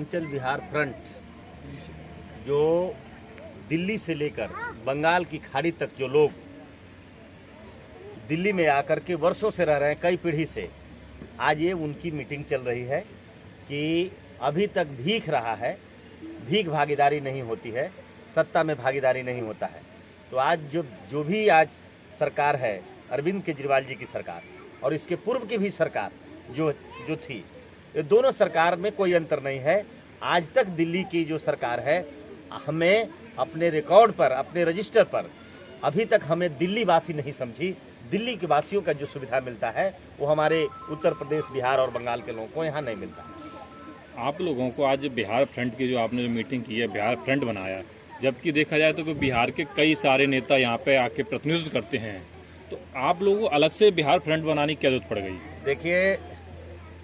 Purvanchal Bihar front जो दिल्ली से लेकर बंगाल की खाड़ी तक जो लोग दिल्ली में आकर के वर्षों से रह रहे हैं, कई पीढ़ी से, आज ये उनकी मीटिंग चल रही है कि अभी तक भीख रहा है, भीख भागीदारी नहीं होती है, सत्ता में भागीदारी नहीं होता है। तो आज जो भी आज सरकार है, अरविंद केजरीवाल जी की सरकार और इसके पूर्व की भी सरकार जो थी, ये दोनों सरकार में कोई अंतर नहीं है। आज तक दिल्ली की जो सरकार है, हमें अपने रिकॉर्ड पर, अपने रजिस्टर पर अभी तक हमें दिल्ली वासी नहीं समझी। दिल्ली के वासियों का जो सुविधा मिलता है वो हमारे उत्तर प्रदेश, बिहार और बंगाल के लोगों को यहाँ नहीं मिलता है। आप लोगों को आज बिहार फ्रंट की जो आपने जो मीटिंग की है, बिहार फ्रंट बनाया, जबकि देखा जाए तो बिहार के कई सारे नेता यहाँ पे आके प्रतिनिधित्व करते हैं, तो आप लोगों को अलग से बिहार फ्रंट बनाने की क्या जरूरत पड़ गई? देखिए,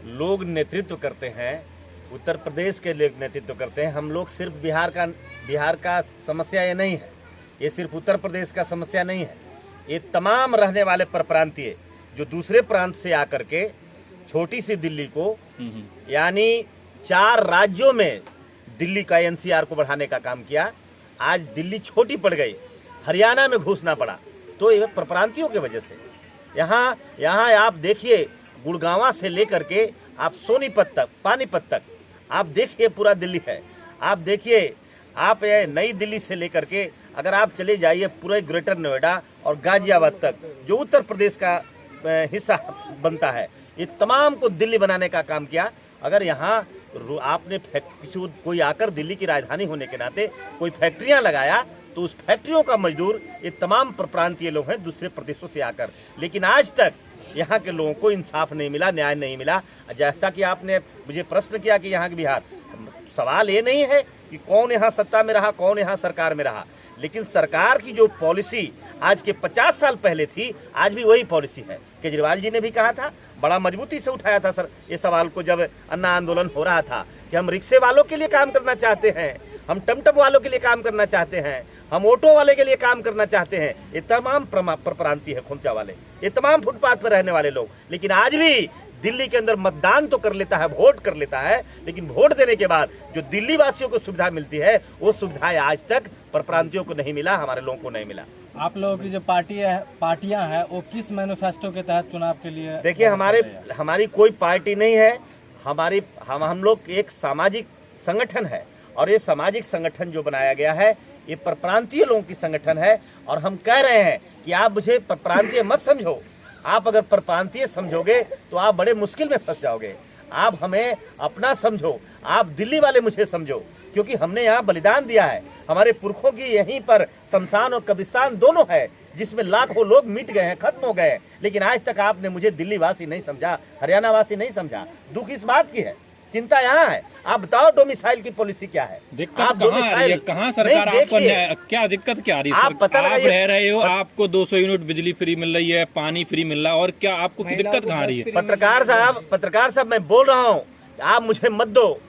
लोग नेतृत्व करते हैं, उत्तर प्रदेश के लोग नेतृत्व करते हैं। हम लोग सिर्फ बिहार का समस्या ये नहीं है, ये सिर्फ उत्तर प्रदेश का समस्या नहीं है, ये तमाम रहने वाले परप्रांतीय जो दूसरे प्रांत से आकर के छोटी सी दिल्ली को, यानी 4 राज्यों में दिल्ली का एनसीआर को बढ़ाने का काम किया। आज दिल्ली छोटी पड़ गई, हरियाणा में घुसना पड़ा, तो ये परप्रांतियों की वजह से। यहाँ आप देखिए, गुड़गांवा से लेकर के आप सोनीपत तक, पानीपत तक, आप देखिए पूरा दिल्ली है। आप देखिए, आप ये नई दिल्ली से लेकर के अगर आप चले जाइए पूरे ग्रेटर नोएडा और गाजियाबाद तक, जो उत्तर प्रदेश का हिस्सा बनता है, ये तमाम को दिल्ली बनाने का काम किया। अगर यहाँ आपने कोई आकर दिल्ली की राजधानी होने के नाते कोई फैक्ट्रियां लगाया, तो उस फैक्ट्रियों का मजदूर ये तमाम प्रांतीय लोग हैं दूसरे प्रदेशों से आकर। लेकिन आज तक यहाँ के लोगों को इंसाफ नहीं मिला, न्याय नहीं मिला। जैसा कि आपने मुझे प्रश्न किया कि यहाँ के बिहार, सवाल ये नहीं है कि कौन यहाँ सत्ता में रहा, कौन यहाँ सरकार में रहा, लेकिन सरकार की जो पॉलिसी आज के 50 साल पहले थी, आज भी वही पॉलिसी है। केजरीवाल जी ने भी कहा था, बड़ा मजबूती से उठाया था सर ये सवाल को, जब अन्ना आंदोलन हो रहा था, कि हम रिक्शे वालों के लिए काम करना चाहते हैं, हम टमटम वालों के लिए काम करना चाहते हैं, हम ऑटो वाले के लिए काम करना चाहते हैं। ये तमाम परप्रांतीय है, खोमचा वाले, ये तमाम फुटपाथ पर रहने वाले लोग। लेकिन आज भी दिल्ली के अंदर मतदान तो कर लेता है, वोट कर लेता है, लेकिन वोट देने के बाद जो दिल्ली वासियों को सुविधा मिलती है, वो सुविधा आज तक परप्रांतियों को नहीं मिला, हमारे लोगों को नहीं मिला। आप लोगों की जो पार्टियां हैं, वो किस मैनिफेस्टो के तहत चुनाव के लिए? देखिए, हमारी कोई पार्टी नहीं है, हम लोग एक सामाजिक संगठन है, और ये सामाजिक संगठन जो बनाया गया है, ये परप्रांतीय लोगों की संगठन है। और हम कह रहे हैं कि आप मुझे परप्रांतीय मत समझो, आप अगर परप्रांतीय समझोगे तो आप बड़े मुश्किल में फंस जाओगे। आप हमें अपना समझो, आप दिल्ली वाले मुझे समझो, क्योंकि हमने यहाँ बलिदान दिया है। हमारे पुरखों की यहीं पर शमशान और कब्रिस्तान दोनों है, जिसमें लाखों लोग मिट गए हैं, खत्म हो गए हैं। लेकिन आज तक आपने मुझे दिल्ली वासी नहीं समझा, हरियाणा वासी नहीं समझा। दुख इस बात की है, चिंता यहाँ है। आप बताओ डोमिसाइल की पॉलिसी क्या है? दिक्कत कहाँ आ रही है? कहाँ सरकार आपको क्या दिक्कत क्या आ रही है? आप रह रहे हो, आपको 200 यूनिट बिजली फ्री मिल रही है, पानी फ्री मिल रहा है, और क्या आपको की दिक्कत कहाँ आ रही है? पत्रकार साहब, मैं बोल रहा हूँ, आप मुझे मत दो,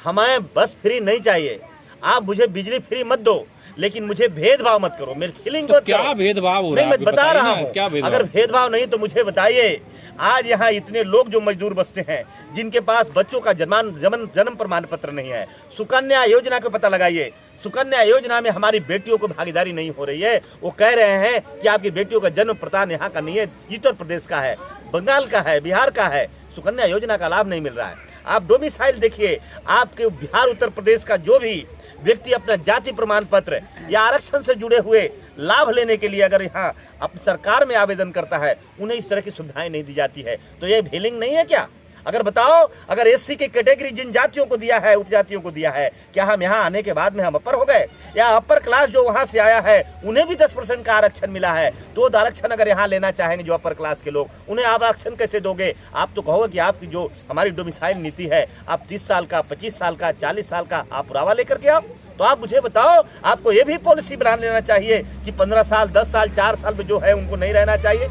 हमें बस फ्री नहीं चाहिए, आप मुझे बिजली फ्री मत दो, लेकिन मुझे भेदभाव मत करो, मेरी फीलिंग को क्या भेदभाव हो रहा है? मैं बता रहा हूँ, अगर भेदभाव नहीं तो मुझे बताइए। आज यहाँ इतने लोग जो मजदूर बसते हैं, जिनके पास बच्चों का जन्म प्रमाण पत्र नहीं है, सुकन्या योजना का पता लगाइए। सुकन्या योजना में हमारी बेटियों को भागीदारी नहीं हो रही है। वो कह रहे हैं कि आपकी बेटियों का जन्म प्रमाण यहाँ का नहीं है, उत्तर प्रदेश का है, बंगाल का है, बिहार का है, सुकन्या योजना का लाभ नहीं मिल रहा है। आप डोमिसाइल देखिए, आपके बिहार उत्तर प्रदेश का जो भी व्यक्ति अपना जाति प्रमाण पत्र या आरक्षण से जुड़े हुए लाभ लेने के लिए अगर यहाँ अपनी सरकार में आवेदन करता है, उन्हें इस तरह की सुविधाएं नहीं दी जाती है। तो ये भेलिंग नहीं है क्या? अगर बताओ, अगर एससी की कैटेगरी जिन जातियों को दिया है, उपजातियों को दिया है, क्या हम यहाँ आने के बाद में हम अपर हो गए? या अपर क्लास जो वहाँ से आया है, उन्हें भी 10% का आरक्षण मिला है, तो आरक्षण अगर यहाँ लेना चाहेंगे जो अपर क्लास के लोग, उन्हें आप आरक्षण कैसे दोगे? आप तो कहोगे कि आपकी जो हमारी डोमिसाइल नीति है, आप 30 साल का, 25 साल का, 40 साल का आप पुरावा लेकर के आओ। तो आप मुझे बताओ, आपको ये भी पॉलिसी बना लेना चाहिए कि 15 साल, 10 साल, 4 साल में जो है उनको नहीं रहना चाहिए?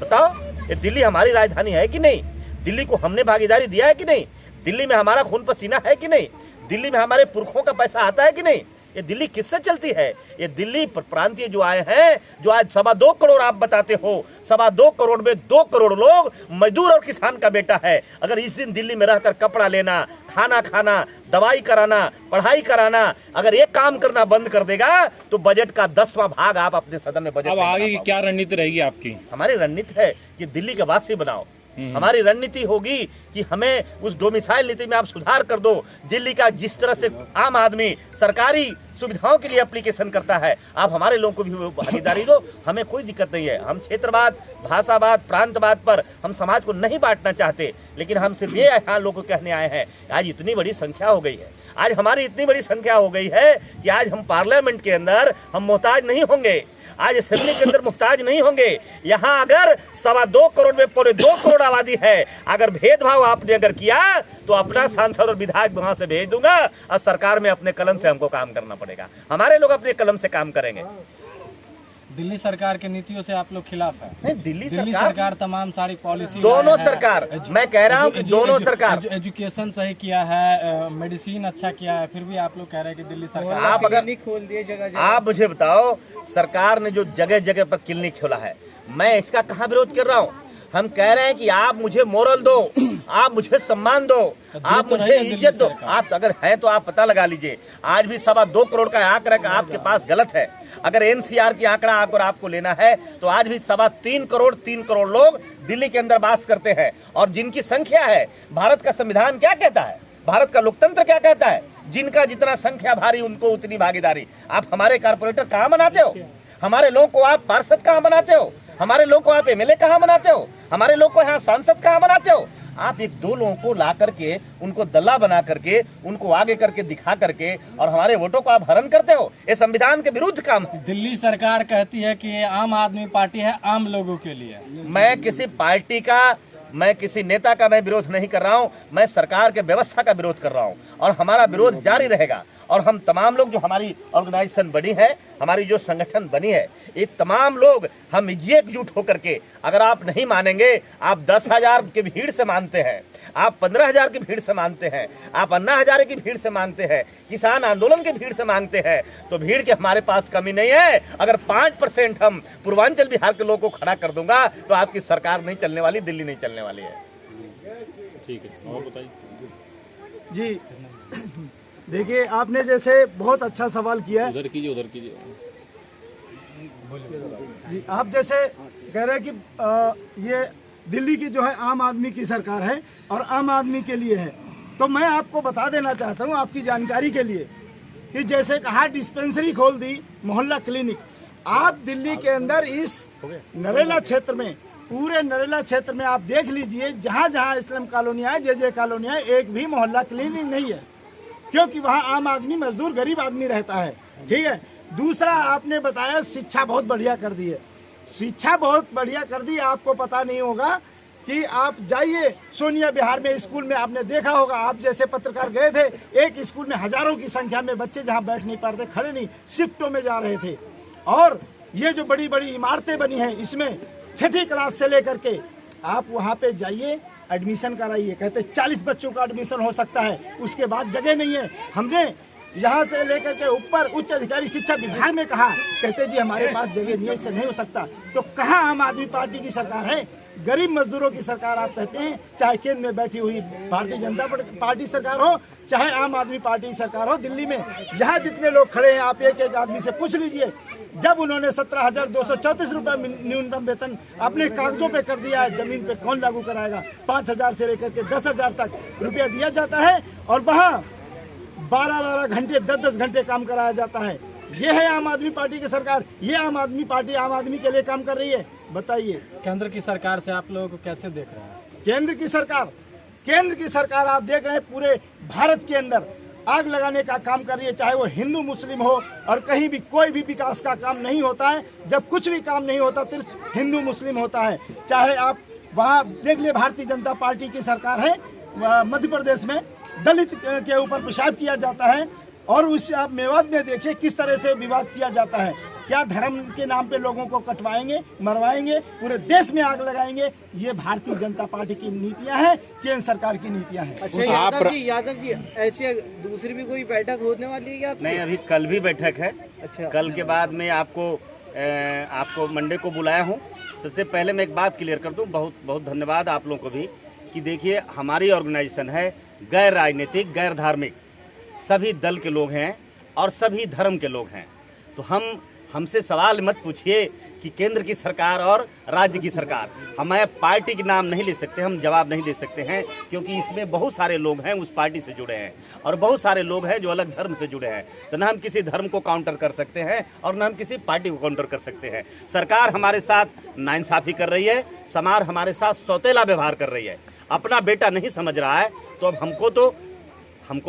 बताओ, ये दिल्ली हमारी राजधानी है कि नहीं? दिल्ली को हमने भागीदारी दिया है कि नहीं? दिल्ली में हमारा खून पसीना है कि नहीं? दिल्ली में हमारे पुरखों का पैसा आता है कि नहीं? ये दिल्ली किससे चलती है? ये दिल्ली प्रांतीय जो आए हैं, जो आज 2.25 करोड़ आप बताते हो, 2.25 करोड़ में 2 करोड़ लोग मजदूर और किसान का बेटा है। अगर इस दिन दिल्ली में रहकर कपड़ा लेना, खाना खाना, दवाई कराना, पढ़ाई कराना, अगर ये काम करना बंद कर देगा तो बजट का 10वां भाग आप अपने सदन में बजट अब में आगे बता की पाओगे। क्या रणनीति रहेगी आपकी? हमारी रणनीति है कि दिल्ली के वासी बनाओ। हमारी रणनीति होगी कि हमें उस डोमिसाइल नीति में आप सुधार कर दो। दिल्ली का जिस तरह से आम आदमी सरकारी सुविधाओं के लिए एप्लीकेशन करता है, आप हमारे लोगों को भी भागीदारी दो। हमें कोई दिक्कत नहीं है। हम क्षेत्रवाद, भाषावाद, प्रांतवाद पर हम समाज को नहीं बांटना चाहते, लेकिन हम सिर्फ ये यहाँ लोगों को कहने आए हैं, आज इतनी बड़ी संख्या हो गई है, आज हमारी इतनी बड़ी संख्या हो गई है कि आज हम पार्लियामेंट के अंदर हम मोहताज नहीं होंगे, आज असेंबली के अंदर मुहताज नहीं होंगे। यहाँ अगर 2.25 करोड़ में 2.25 करोड़ आबादी है, अगर भेदभाव आपने अगर किया तो अपना सांसद और विधायक वहां से भेज दूंगा और सरकार में अपने कलम से हमको काम करना पड़ेगा। हमारे लोग अपने कलम से काम करेंगे। दिल्ली सरकार के नीतियों से आप लोग खिलाफ है? नहीं, दिल्ली सरकार तमाम सारी पॉलिसी दोनों सरकार, मैं कह रहा हूँ कि दोनों सरकार, एजुकेशन सही किया है, मेडिसिन अच्छा किया है, फिर भी आप लोग कह रहे हैं कि दिल्ली सरकार आप अगर खोल दिए जगह, आप मुझे बताओ, सरकार ने जो जगह जगह पर क्लिनिक खोला है, मैं इसका कहाँ विरोध कर रहा हूँ? हम कह रहे हैं कि आप मुझे मोरल दो, आप मुझे सम्मान दो, आप मुझे इज्जत दो। आप अगर हैं तो आप पता लगा लीजिए, आज भी 2.25 करोड़ का आंकड़ा आपके पास गलत है। अगर एनसीआर की आंकड़ा अगर आपको लेना है तो आज भी 3 करोड़ लोग दिल्ली के अंदर वास करते हैं। और जिनकी संख्या है, भारत का संविधान क्या कहता है, भारत का लोकतंत्र क्या कहता है, जिनका जितना संख्या भारी उनको उतनी भागीदारी। आप हमारे कारपोरेटर कहाँ बनाते हो? हमारे लोगों को आप पार्षद कहाँ बनाते हो? हमारे लोग को आप एमएलए कहाँ बनाते हो? हमारे लोग को यहाँ सांसद कहाँ बनाते हो? आप 1-2 लोगों को ला करके, उनको दल्ला बना करके, उनको आगे करके दिखा करके और हमारे वोटों को आप हरण करते हो। ये संविधान के विरुद्ध काम है। दिल्ली सरकार कहती है कि ये आम आदमी पार्टी है, आम लोगों के लिए। मैं किसी पार्टी का, मैं किसी नेता का मैं विरोध नहीं कर रहा हूं, मैं सरकार के व्यवस्था का विरोध कर रहा हूं और हमारा विरोध जारी रहेगा। और हम तमाम लोग जो हमारी ऑर्गेनाइजेशन बनी है, हमारी जो संगठन बनी है, ये तमाम लोग हम एकजुट होकर के, अगर आप नहीं मानेंगे, आप 10,000 की भीड़ से मानते हैं, आप 15,000 की भीड़ से मानते हैं, आप अन्ना हजारे की भीड़ से मानते हैं, किसान आंदोलन की भीड़ से मांगते हैं, तो भीड़ के हमारे पास कमी नहीं है। अगर 5% हम पूर्वांचल बिहार के लोगों को खड़ा कर दूंगा तो आपकी सरकार नहीं चलने वाली, दिल्ली नहीं चलने वाली है। ठीक है, और बताइए जी। देखिए, आपने जैसे बहुत अच्छा सवाल किया है। उधर कीजिए। जी, आप जैसे कह रहे हैं कि ये दिल्ली की जो है आम आदमी की सरकार है और आम आदमी के लिए है, तो मैं आपको बता देना चाहता हूँ आपकी जानकारी के लिए कि जैसे कहा डिस्पेंसरी खोल दी, मोहल्ला क्लिनिक, आप दिल्ली के अंदर इस नरेला क्षेत्र में, पूरे नरेला क्षेत्र में आप देख लीजिए, जहाँ जहाँ इस्लाम कॉलोनियाँ है, जे कॉलोनियाँ है, एक भी मोहल्ला क्लिनिक नहीं है, क्योंकि वहाँ आम आदमी, मजदूर, गरीब आदमी रहता है। ठीक है। दूसरा, आपने बताया शिक्षा बहुत बढ़िया कर दी है। शिक्षा बहुत बढ़िया कर दी। आपको पता नहीं होगा कि आप जाइए सोनिया बिहार में स्कूल में, आपने देखा होगा, आप जैसे पत्रकार गए थे, एक स्कूल में हजारों की संख्या में बच्चे जहाँ बैठ नहीं पाते, खड़े नहीं, शिफ्टों में जा रहे थे। और ये जो बड़ी बड़ी इमारतें बनी हैं, इसमें 6ठी क्लास से लेकर के आप वहाँ पे जाइए, एडमिशन कराइए। कहते 40 बच्चों का एडमिशन हो सकता है, उसके बाद जगह नहीं है। हमने यहाँ से लेकर के ऊपर उच्च अधिकारी शिक्षा विभाग में कहा, कहते जी हमारे पास जगह नहीं है, इससे नहीं हो सकता। तो कहाँ आम आदमी पार्टी की सरकार है? गरीब मजदूरों की सरकार आप कहते हैं, चाहे केंद्र में बैठी हुई भारतीय जनता पार्टी सरकार हो, चाहे आम आदमी पार्टी सरकार हो। दिल्ली में यहाँ जितने लोग खड़े हैं, आप एक एक आदमी से पूछ लीजिए, जब उन्होंने 17,234 रुपये न्यूनतम वेतन अपने कागजों पे कर दिया है, जमीन पे कौन लागू कराएगा? 5,000 से लेकर के 10,000 तक रुपया दिया जाता है और वहाँ 12-12 घंटे, 10-10 घंटे काम कराया जाता है। ये है आम आदमी पार्टी की सरकार। ये आम आदमी पार्टी आम आदमी के लिए काम कर रही है। बताइए, केंद्र की सरकार से आप लोगों को कैसे देख रहे हैं? केंद्र की सरकार आप देख रहे हैं, पूरे भारत के अंदर आग लगाने का काम कर रही है। चाहे वो हिंदू मुस्लिम हो, और कहीं भी कोई भी विकास का काम नहीं होता है। जब कुछ भी काम नहीं होता सिर्फ हिंदू मुस्लिम होता है। चाहे आप वहाँ देख लिए, भारतीय जनता पार्टी की सरकार है, मध्य प्रदेश में दलित के ऊपर पेशाब किया जाता है, और उससे आप मेवात में देखिए किस तरह से विवाद किया जाता है। क्या धर्म के नाम पे लोगों को कटवाएंगे, मरवाएंगे, पूरे देश में आग लगाएंगे। ये भारतीय जनता पार्टी की नीतियां हैं, केंद्र सरकार की नीतियां हैं। अच्छा यादव जी ऐसी दूसरी भी कोई बैठक होने वाली है क्या? नहीं, अभी कल भी बैठक है। अच्छा, कल के बाद में आपको मंडे को बुलाया हूँ। सबसे पहले मैं एक बात क्लियर कर दूं, बहुत बहुत धन्यवाद आप लोगों को भी, कि देखिए हमारी ऑर्गेनाइजेशन है गैर राजनीतिक, गैर धार्मिक, सभी दल के लोग हैं और सभी धर्म के लोग हैं। तो हमसे सवाल मत पूछिए कि केंद्र की सरकार और राज्य की सरकार, हमें पार्टी के नाम नहीं ले सकते, हम जवाब नहीं दे सकते हैं, क्योंकि इसमें बहुत सारे लोग हैं उस पार्टी से जुड़े हैं और बहुत सारे लोग हैं जो अलग धर्म से जुड़े हैं। तो न हम किसी धर्म को काउंटर कर सकते हैं और न हम किसी पार्टी को काउंटर कर सकते हैं। सरकार हमारे साथ नाइंसाफी कर रही है, समाज हमारे साथ सौतेला व्यवहार कर रही है, अपना बेटा नहीं समझ रहा है। तो अब हमको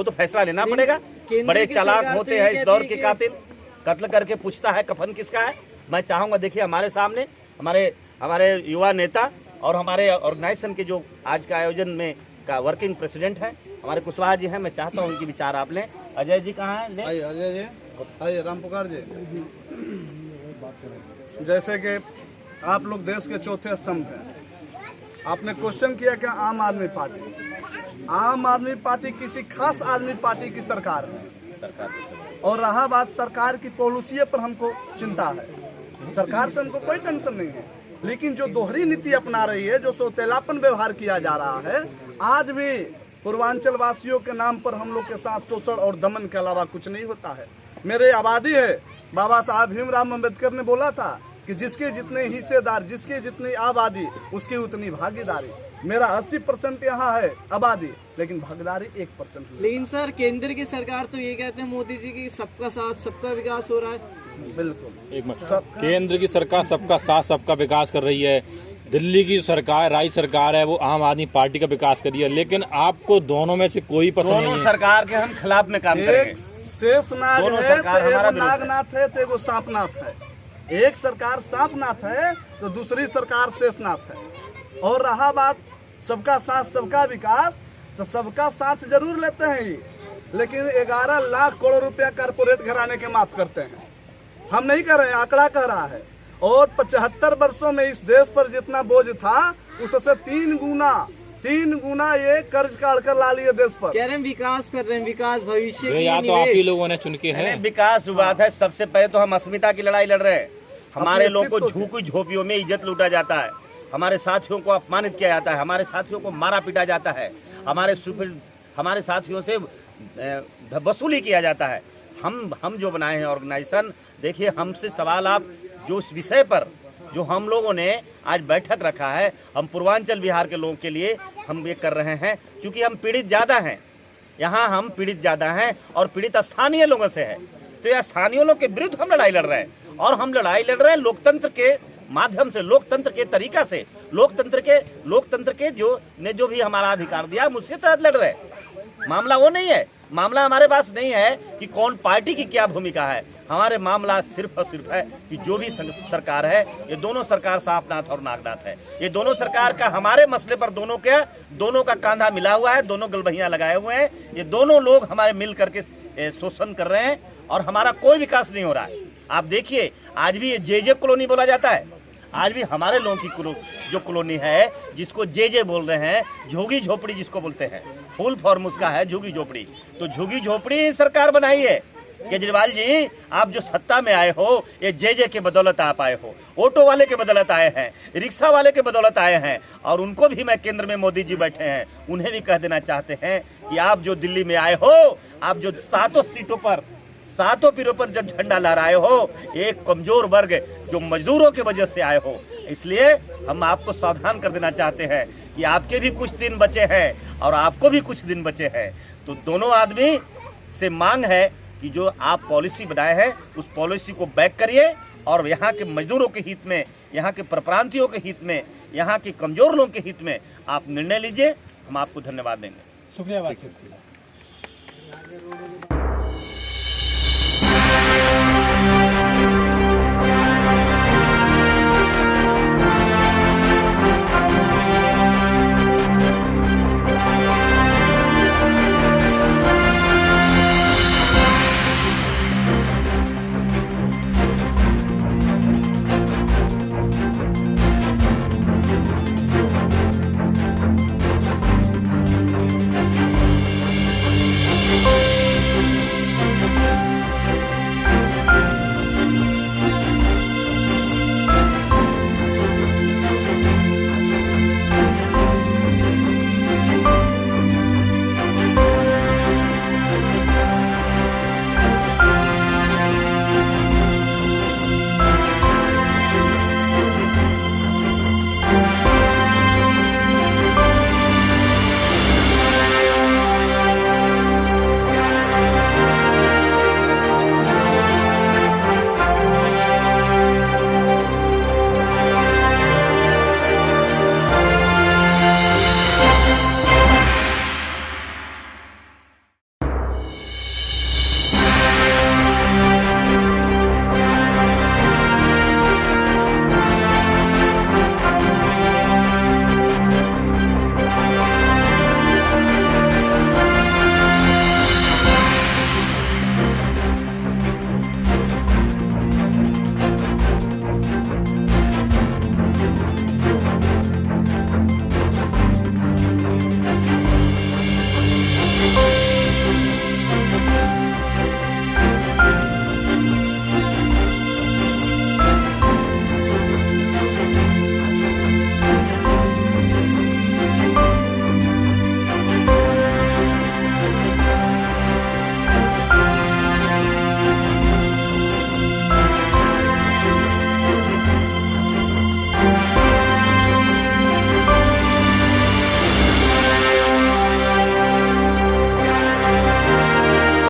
तो फैसला लेना पड़ेगा। बड़े चालाक होते हैं इस दौर के कातिल, कत्ल करके पूछता है कफन किसका है। मैं चाहूंगा, देखिए हमारे सामने हमारे युवा नेता और हमारे ऑर्गेनाइजेशन के जो आज का आयोजन में का वर्किंग प्रेसिडेंट हैं हमारे कुशवाहा जी हैं। मैं चाहता हूं उनके विचार आप लें। अजय जी कहाँ हैं? अजय जी, आइए राम पुकार जी। जैसे कि आप लोग देश के चौथे स्तंभ हैं, आपने क्वेश्चन किया कि आम आदमी पार्टी किसी खास आदमी पार्टी की सरकार है। और रहा बात सरकार की पॉलिसी पर हमको चिंता है, सरकार से हमको कोई टेंशन नहीं है, लेकिन जो दोहरी नीति अपना रही है, जो सौतेलापन व्यवहार किया जा रहा है, आज भी पूर्वांचल वासियों के नाम पर हम लोग के साथ शोषण और दमन के अलावा कुछ नहीं होता है। मेरे आबादी है, बाबा साहब भीमराव अम्बेडकर ने बोला था कि जिसके जितने हिस्सेदार, जिसकी जितनी आबादी उसकी उतनी भागीदारी। मेरा 80% यहाँ है आबादी, लेकिन भागीदारी 1%। लेकिन सर केंद्र की सरकार तो ये कहते हैं मोदी जी की सबका साथ सबका विकास हो रहा है। बिल्कुल, एक मिनट, केंद्र की सरकार सबका साथ सबका विकास कर रही है, दिल्ली की सरकार राज्य सरकार है वो आम आदमी पार्टी का विकास कर रही है, लेकिन आपको दोनों में से कोई पसंद नहीं है। दोनों सरकार के हम खिलाफ में काम करेंगे। शेषनाग दोनों है सरकार तो एगो हमारा विरोध है। नागनाथ है तो एगो सांपनाथ है। एक सरकार सांपनाथ है तो दूसरी सरकार शेषनाथ है। और रहा बात सबका साथ सबका विकास, तो सबका साथ जरूर लेते हैं ये, लेकिन 11 लाख करोड़ रुपया कारपोरेट घराने के माफ करते हैं। हम नहीं कर रहे हैं, आंकड़ा कह रहा है। और 75 वर्षों में इस देश पर जितना बोझ था उससे 3 गुना ये कर्ज काट कर ला लिए देश पर। कह रहे हैं विकास कर रहे हैं, विकास भविष्य ये की या तो आप ही निवेश। लोगों ने चुन के है। विकास हुआ है। सबसे पहले तो हम अस्मिता की लड़ाई लड़ रहे हैं। हमारे लोगों को झोंकी झोपड़ियों में इज्जत लूटा जाता है, हमारे साथियों को अपमानित किया जाता है, हमारे साथियों को मारा पीटा जाता है, हमारे साथियों से वसूली किया जाता है। हम जो बनाए हैं ऑर्गेनाइजेशन, देखिए हमसे सवाल आप जो इस विषय पर जो हम लोगों ने आज बैठक रखा है, हम पूर्वांचल बिहार के लोगों के लिए हम ये कर रहे हैं, क्योंकि हम पीड़ित ज़्यादा हैं। यहाँ हम पीड़ित ज़्यादा हैं और पीड़ित स्थानीय लोगों से है। तो यह स्थानीय लोगों के विरुद्ध हम लड़ाई लड़ रहे हैं, और हम लड़ाई लड़ रहे हैं लोकतंत्र के माध्यम से, लोकतंत्र के तरीका से, लोकतंत्र के जो भी हमारा अधिकार दिया हम उसके तहत लड़ रहे हैं। मामला वो नहीं है, मामला हमारे पास नहीं है कि कौन पार्टी की क्या भूमिका है। हमारे मामला सिर्फ और सिर्फ है कि जो भी सरकार है, ये दोनों सरकार सांपनाथ और नागनाथ है। ये दोनों सरकार का हमारे मसले पर दोनों का कांधा मिला हुआ है, दोनों गलबहियां लगाए हुए हैं। ये दोनों लोग हमारे मिल करके शोषण कर रहे हैं और हमारा कोई विकास नहीं हो रहा है। आप देखिए आज भी ये जे कॉलोनी बोला जाता है, आज भी हमारे लोगों की जो कॉलोनी है जिसको जे बोल रहे हैं, झुग्गी झोपड़ी जिसको बोलते हैं, फुल फॉर्म उसका है झुग्गी झोपड़ी। तो झुग्गी झोपड़ी सरकार बनाई है। केजरीवाल जी, आप जो सत्ता में आए हो ये जे के बदौलत आप आए हो, ऑटो वाले के बदौलत आए हैं, रिक्शा वाले के बदौलत आए हैं। और उनको भी मैं केंद्र में मोदी जी बैठे हैं, उन्हें भी कह देना चाहते हैं कि आप जो दिल्ली में आए हो, आप जो 7 सीटों पर 7 पीरों पर जब झंडा लहराए हो, एक कमजोर वर्ग जो मजदूरों की वजह से आए हो। इसलिए हम आपको सावधान कर देना चाहते हैं कि आपके भी कुछ दिन बचे हैं और आपको भी कुछ दिन बचे हैं। तो दोनों आदमी से मांग है कि जो आप पॉलिसी बनाए हैं उस पॉलिसी को बैक करिए और यहाँ के मजदूरों के हित में, यहाँ के परप्रांतियों के हित में, यहाँ के कमजोर लोगों के हित में आप निर्णय लीजिए। हम आपको धन्यवाद देंगे। शुक्रिया बातचीत के लिए।